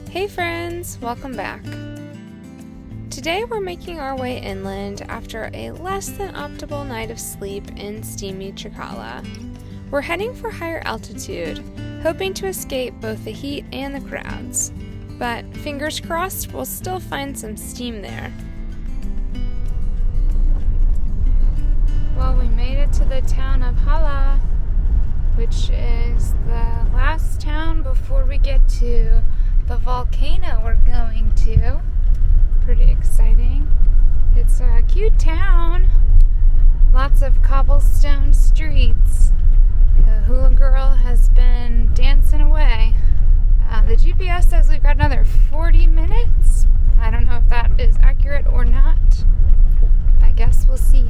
Hey friends, welcome back. Today we're making our way inland after a less than optimal night of sleep in steamy Chicala. We're heading for higher altitude, hoping to escape both the heat and the crowds. But fingers crossed, we'll still find some steam there. Well, we made it to the town of Hala, which is the last town before we get to the volcano we're going to. Pretty exciting. It's a cute town. Lots of cobblestone streets. The hula girl has been dancing away. The GPS says we've got another 40 minutes. I don't know if that is accurate or not. I guess we'll see.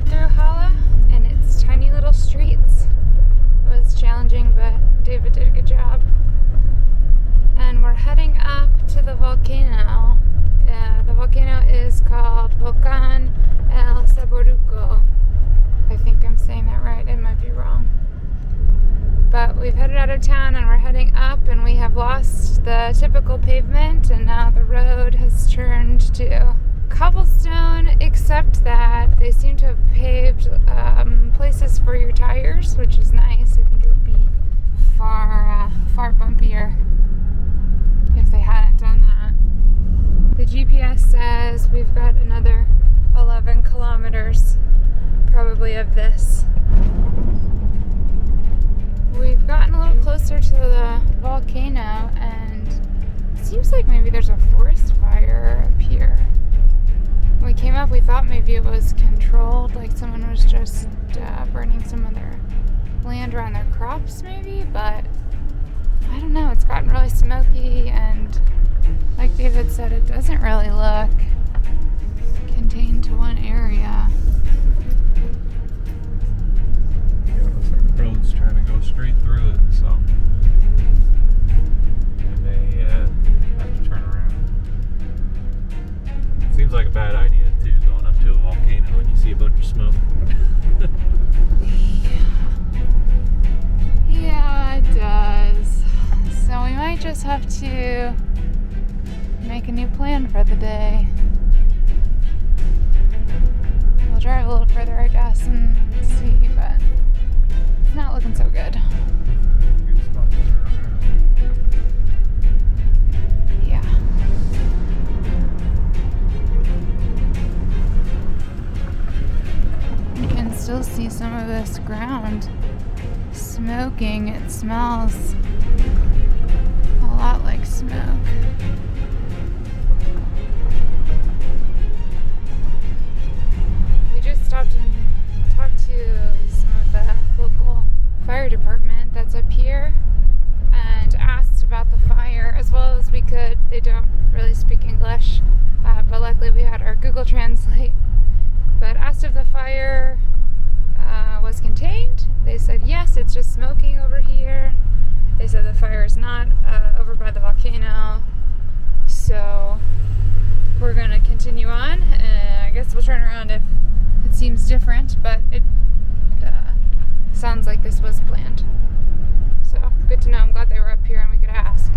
Through Hala and its tiny little streets. It was challenging, but David did a good job. And we're heading up to the volcano. The volcano is called Volcán El Saboruco. I think I'm saying that right. It might be wrong. But we've headed out of town and we're heading up, and we have lost the typical pavement, and now the road has turned to cobblestone, except that they seem to have paved places for your tires, which is nice. I think it would be far bumpier if they hadn't done that. The GPS says we've got another 11 kilometers, probably of this. We've gotten a little closer to the volcano, and it seems like maybe there's a forest fire up here. When we came up, we thought maybe it was controlled, like someone was just burning some of their land around their crops maybe, but I don't know. It's gotten really smoky, and like David said, it doesn't really look contained to one area. Yeah, it looks like the road's trying to go straight through it, so we may have to turn around. Seems like a bad idea too, going up to a volcano when you see a bunch of smoke. Yeah, it does. So we might just have to make a new plan for the day. We'll drive a little further, I guess, and see, but it's not looking so good. Good spot to turn around. Yeah. You can still see some of this ground smoking. It smells a lot like smoke. We just stopped and talked to some of the local fire department that's up here and asked about the fire as well as we could. They don't really speak English, but luckily we had our Google Translate. But asked if the fire was contained. They said yes, it's just smoking over here. They said the fire is not over by the volcano. So we're going to continue on. I guess we'll turn around if it seems different, but it sounds like this was planned. So good to know. I'm glad they were up here and we could ask.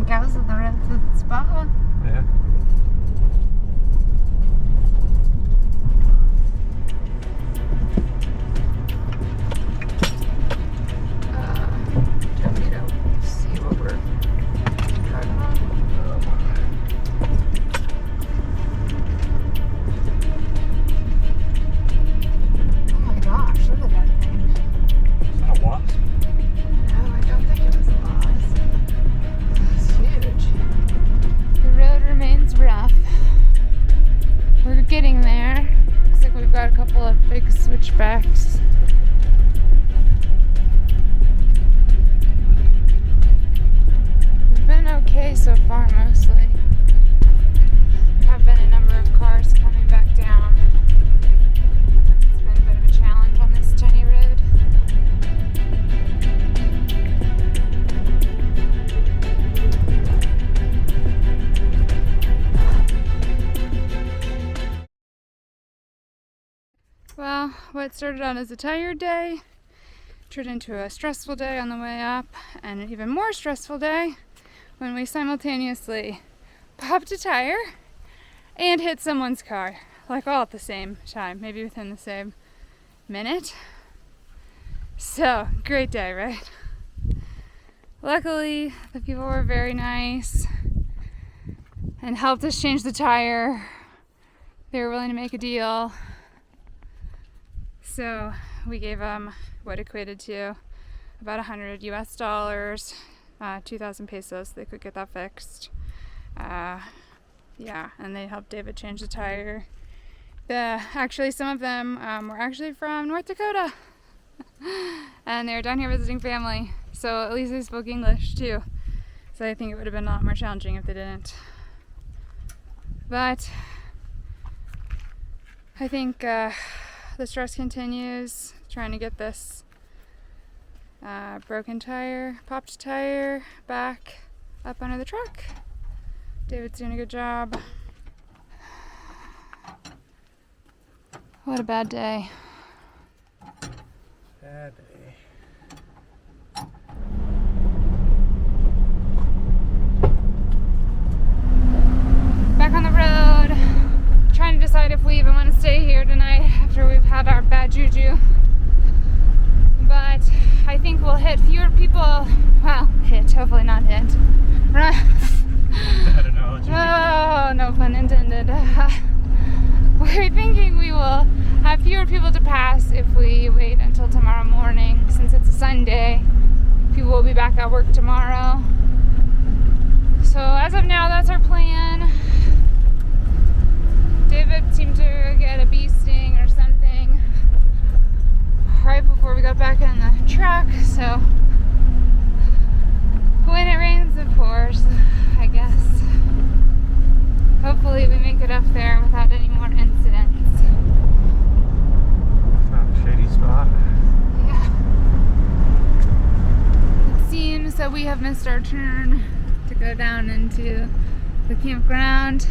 Cows at the rented spot. Yeah. Do you want me to see what we're driving on? hatchbacks. We've been okay so far, mostly. There have been a number of cars coming back down. It's been a bit of a challenge on this tiny road. Well, what started out as a tired day turned into a stressful day on the way up, and an even more stressful day when we simultaneously popped a tire and hit someone's car, like all at the same time, maybe within the same minute. So, great day, right? Luckily, the people were very nice and helped us change the tire. They were willing to make a deal. So we gave them what equated to about $100 US, 2,000 pesos. They could get that fixed. Yeah, and they helped David change the tire. Actually, some of them were actually from North Dakota, and they were down here visiting family. So at least they spoke English too. So I think it would have been a lot more challenging if they didn't. But I think the stress continues, trying to get this broken tire, popped tire, back up under the truck. David's doing a good job. What a bad day. Bad day. Back on the road, trying to decide if we even want to stay here tonight after we've had our bad juju. But I think we'll hit fewer people. Well, hopefully not hit. Bad analogy. Oh, no pun intended. We're thinking we will have fewer people to pass if we wait until tomorrow morning, since it's a Sunday. People will be back at work tomorrow. So as of now, that's our plan. David seemed to get a bee sting or something right before we got back in the truck, so when it rains, of course, I guess. Hopefully we make it up there without any more incidents. Found a shady spot. Yeah. It seems that we have missed our turn to go down into the campground.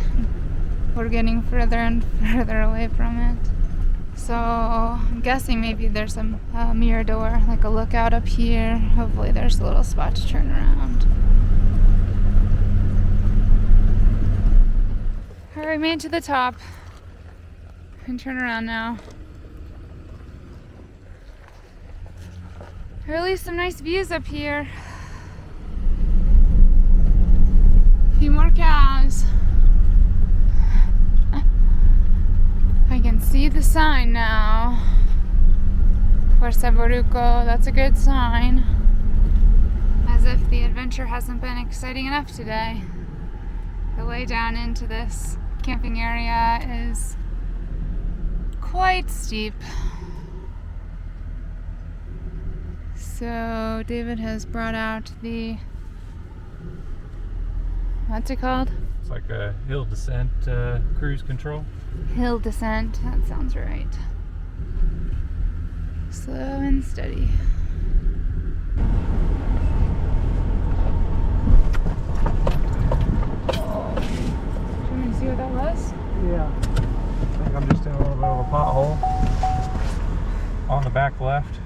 We're getting further and further away from it. So I'm guessing maybe there's some mirador, like a lookout up here. Hopefully there's a little spot to turn around. Alright, made it to the top. And turn around now. Really some nice views up here. A few more cows. I can see the sign now. Fuerza Boruco, that's a good sign. As if the adventure hasn't been exciting enough today. The way down into this camping area is quite steep. So David has brought out the, what's it called? It's like a hill descent cruise control. Hill descent, that sounds right. Slow and steady. Do you want to see what that was? Yeah. I think I'm just in a little bit of a pothole on the back left.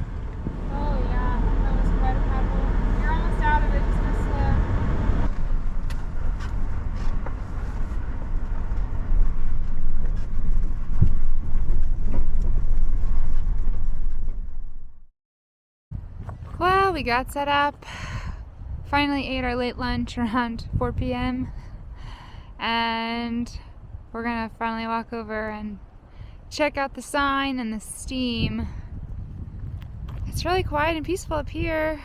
Oh yeah, that was quite a pothole. You're almost out of it, just go slow. Well, we got set up. Finally ate our late lunch around 4 p.m. And we're gonna finally walk over and check out the sign and the steam. It's really quiet and peaceful up here.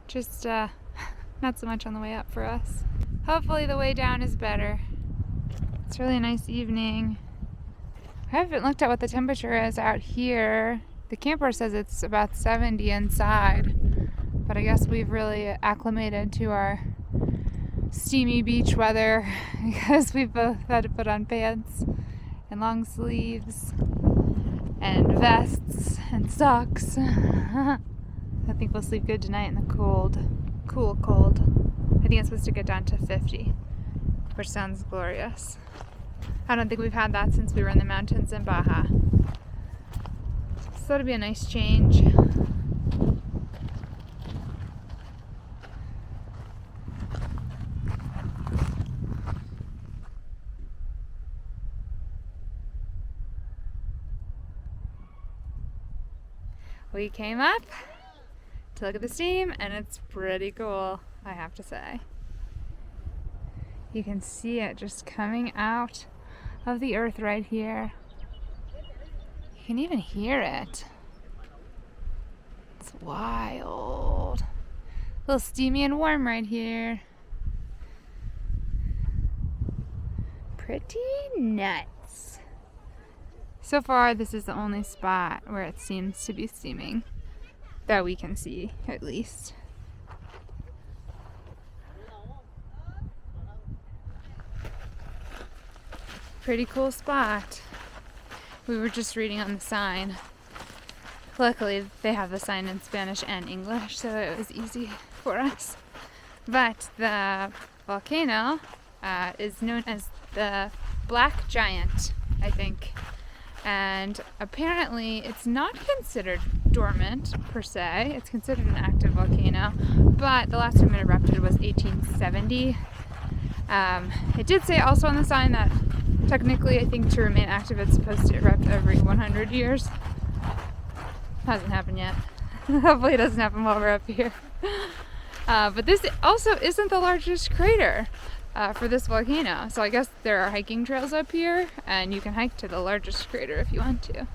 Just not so much on the way up for us. Hopefully the way down is better. It's really a nice evening. I haven't looked at what the temperature is out here. The camper says it's about 70 inside, but I guess we've really acclimated to our steamy beach weather because we've both had to put on pants and long sleeves and vests and socks. I think we'll sleep good tonight in the cold, cold. I think it's supposed to get down to 50, which sounds glorious. I don't think we've had that since we were in the mountains in Baja. So that'll be a nice change. We came up to look at the steam, and it's pretty cool, I have to say. You can see it just coming out of the earth right here. You can even hear it. It's wild. A little steamy and warm right here. Pretty nuts. So far, this is the only spot where it seems to be steaming that we can see, at least. Pretty cool spot. We were just reading on the sign. Luckily, they have the sign in Spanish and English, so it was easy for us. But the volcano is known as the Black Giant, I think. And apparently it's not considered dormant per se. It's considered an active volcano, but the last time it erupted was 1870. It did say also on the sign that technically, I think to remain active it's supposed to erupt every 100 years. Hasn't happened yet. Hopefully it doesn't happen while we're up here. But this also isn't the largest crater for this volcano. So I guess there are hiking trails up here, and you can hike to the largest crater if you want to.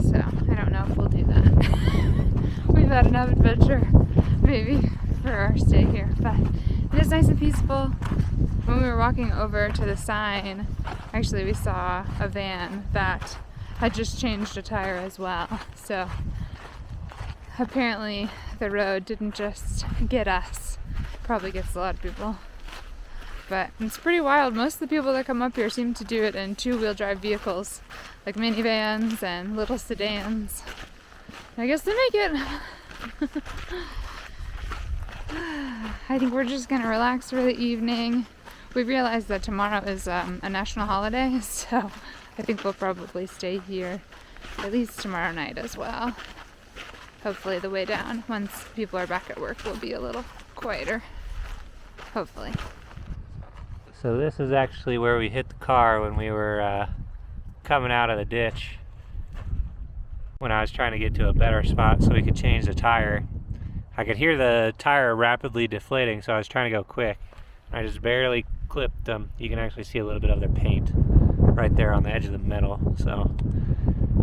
So I don't know if we'll do that. We've had enough adventure, maybe, for our stay here. But it is nice and peaceful. When we were walking over to the sign, actually we saw a van that had just changed a tire as well. So apparently the road didn't just get us, probably gets a lot of people. But it's pretty wild. Most of the people that come up here seem to do it in two-wheel drive vehicles, like minivans and little sedans. I guess they make it. I think we're just gonna relax for the evening. We realized that tomorrow is a national holiday, so I think we'll probably stay here at least tomorrow night as well. Hopefully the way down, once people are back at work, will be a little quieter. Hopefully. So this is actually where we hit the car when we were coming out of the ditch, when I was trying to get to a better spot so we could change the tire. I could hear the tire rapidly deflating, so I was trying to go quick. I just barely clipped them. You can actually see a little bit of their paint right there on the edge of the metal. So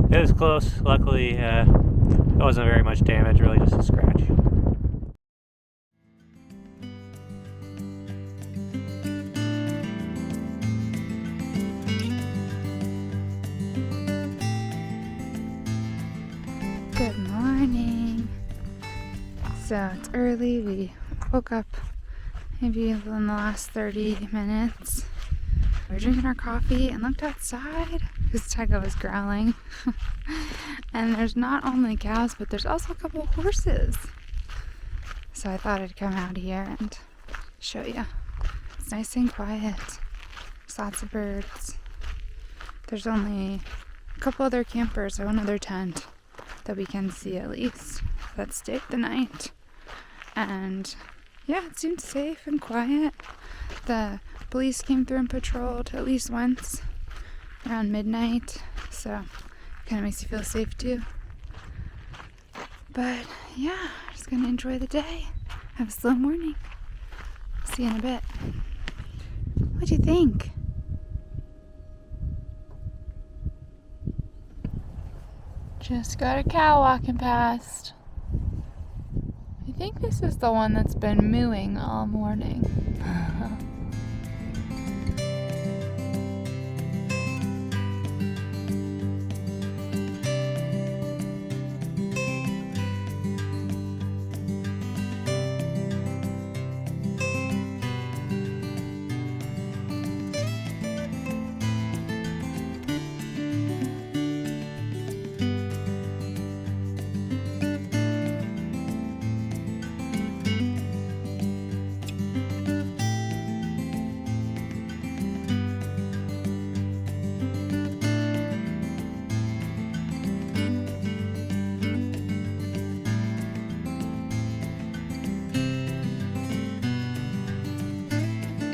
it was close. Luckily, it wasn't very much damage, really just a scratch. Good morning. So it's early. We woke up maybe in the last 30 minutes. We were drinking our coffee and looked outside because Tyga was growling. And there's not only cows, but there's also a couple of horses. So I thought I'd come out here and show you. It's nice and quiet. There's lots of birds. There's only a couple other campers or one other tent that we can see at least that stayed the night. And yeah, it seemed safe and quiet. The police came through and patrolled at least once around midnight, so it kind of makes you feel safe too. But yeah, just gonna enjoy the day. Have a slow morning. See you in a bit. What do you think? Just got a cow walking past. I think this is the one that's been mooing all morning.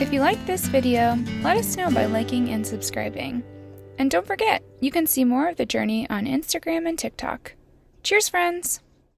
If you like this video, let us know by liking and subscribing. And don't forget, you can see more of the journey on Instagram and TikTok. Cheers, friends!